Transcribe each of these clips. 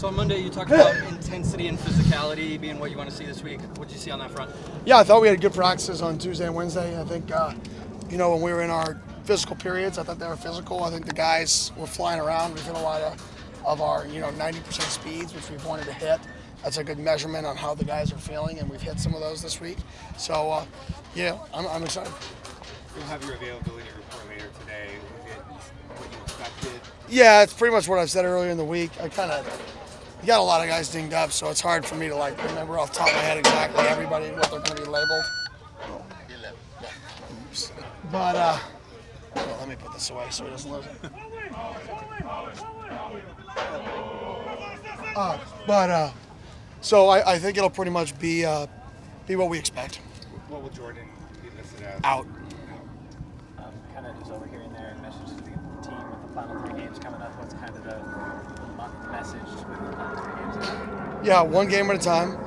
So on Monday, you talked about intensity and physicality being what you want to see this week. What did you see on that front? Yeah, I thought we had good practices on Tuesday and Wednesday. I think, when we were in our physical periods, I thought they were physical. I think the guys were flying around. We've hit a lot of our, 90% speeds, which we've wanted to hit. That's a good measurement on how the guys are feeling, and we've hit some of those this week. So, I'm excited. You'll have your availability report later today. Was it what you expected? Yeah, it's pretty much what I've said earlier in the week. You got a lot of guys dinged up, so it's hard for me to remember off the top of my head exactly everybody and what they're going to be labeled. Oops. But let me put this away so he doesn't lose it. So I think it'll pretty much be what we expect. What will Jordan be listed as? Out. Kind of just overhearing their message to the team with the final 3 games coming up. What's kind of the message with the final 3 games? Yeah, one game at a time.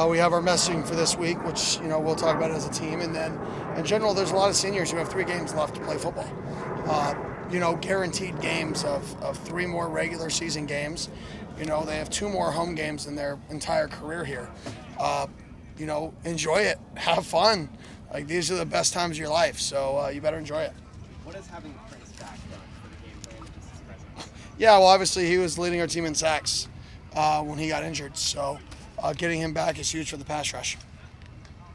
We have our messaging for this week, which we'll talk about as a team, and then in general, there's a lot of seniors who have 3 games left to play football. Guaranteed games of 3 more regular season games. They have 2 more home games in their entire career here. Enjoy it, have fun. These are the best times of your life, so you better enjoy it. What is having Prince back done for the game plan just as present? Yeah, well, obviously he was leading our team in sacks when he got injured, so getting him back is huge for the pass rush.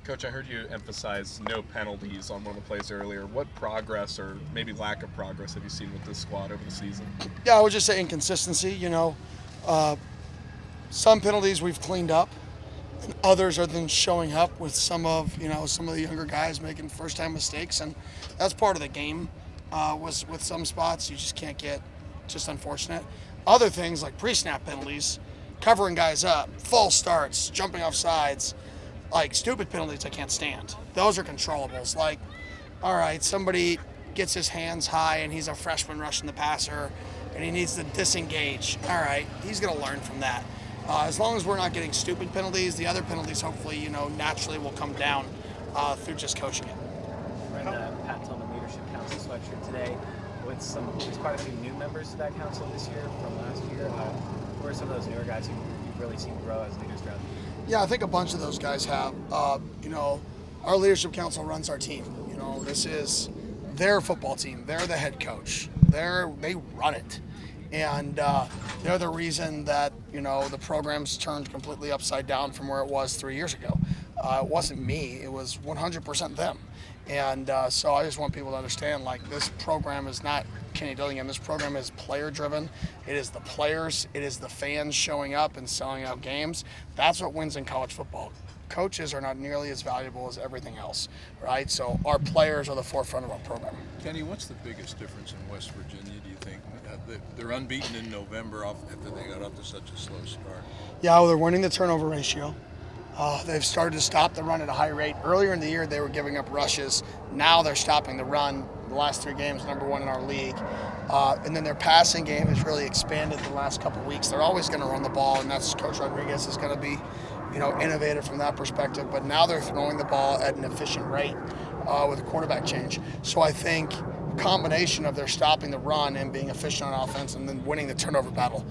Coach, I heard you emphasize no penalties on one of the plays earlier. What progress or maybe lack of progress have you seen with this squad over the season? Yeah, I would just say inconsistency. Some penalties we've cleaned up, and others are then showing up with some of the younger guys making first-time mistakes, and that's part of the game. With some spots, you just can't get, just unfortunate. Other things like pre-snap penalties, covering guys up, false starts, jumping off sides, stupid penalties I can't stand. Those are controllables. All right, somebody gets his hands high and he's a freshman rushing the passer and he needs to disengage. All right, he's going to learn from that. As long as we're not getting stupid penalties, the other penalties hopefully, naturally will come down through just coaching it. Wearing the Pat Tillman Leadership Council sweatshirt today there's quite a few new members to that council this year from last year. Who are some of those newer guys who you've really seen grow as leaders throughout the year? Yeah, I think a bunch of those guys have. Our leadership council runs our team. This is their football team. They're the head coach. They run it. And they're the reason that, the program's turned completely upside down from where it was 3 years ago. It wasn't me. It was 100% them. And so I just want people to understand, this program is not Kenny Dillingham. This program is player-driven. It is the players. It is the fans showing up and selling out games. That's what wins in college football. Coaches are not nearly as valuable as everything else, right? So our players are the forefront of our program. Kenny, what's the biggest difference in West Virginia, do you think? They're unbeaten in November after they got off to such a slow start. Yeah, well, they're winning the turnover ratio. They've started to stop the run at a high rate. Earlier in the year, they were giving up rushes. Now they're stopping the run. The last 3 games, #1 in our league. And then their passing game has really expanded the last couple of weeks. They're always going to run the ball, and that's Coach Rodriguez is going to be, innovative from that perspective. But now they're throwing the ball at an efficient rate with a quarterback change. So I think a combination of their stopping the run and being efficient on offense and then winning the turnover battle,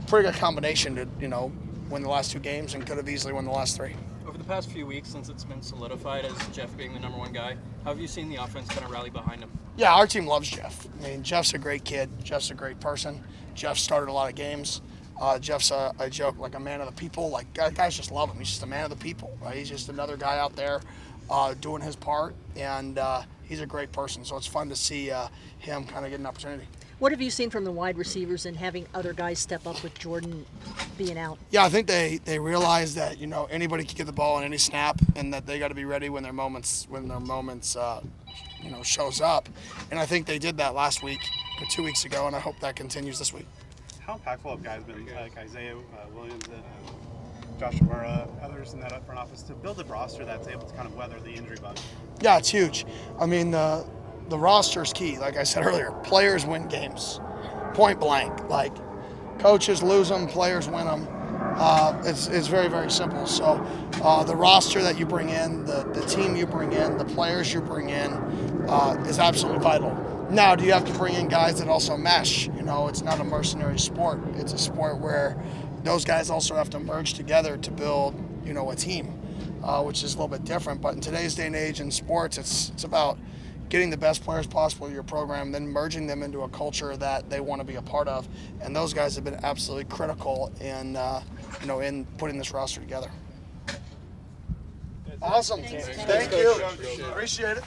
pretty good combination to, win the last 2 games and could have easily won the last 3. Over the past few weeks, since it's been solidified as Jeff being the #1 guy, how have you seen the offense kind of rally behind him? Yeah, our team loves Jeff. I mean, Jeff's a great kid. Jeff's a great person. Jeff started a lot of games. Jeff's I joke, like a man of the people. Guys just love him. He's just a man of the people, right? He's just another guy out there doing his part, and he's a great person. So it's fun to see him kind of get an opportunity. What have you seen from the wide receivers and having other guys step up with Jordan being out? Yeah, I think they realize that anybody can get the ball on any snap, and that they got to be ready when their moments shows up. And I think they did that last week or 2 weeks ago, and I hope that continues this week. How impactful have guys been like Isaiah Williams and Josh Murrah, others in that up front office to build a roster that's able to kind of weather the injury bug? Yeah, it's huge. I mean, the roster is key. Like I said earlier, players win games, point blank. Coaches lose them, players win them. It's very, very simple. So the roster that you bring in, the team you bring in, the players you bring in is absolutely vital. Now, do you have to bring in guys that also mesh? It's not a mercenary sport. It's a sport where, those guys also have to merge together to build, you know, a team, which is a little bit different. But in today's day and age in sports, it's about getting the best players possible in your program, then merging them into a culture that they want to be a part of. And those guys have been absolutely critical in, you know, in putting this roster together. Awesome. Thank you. Appreciate it.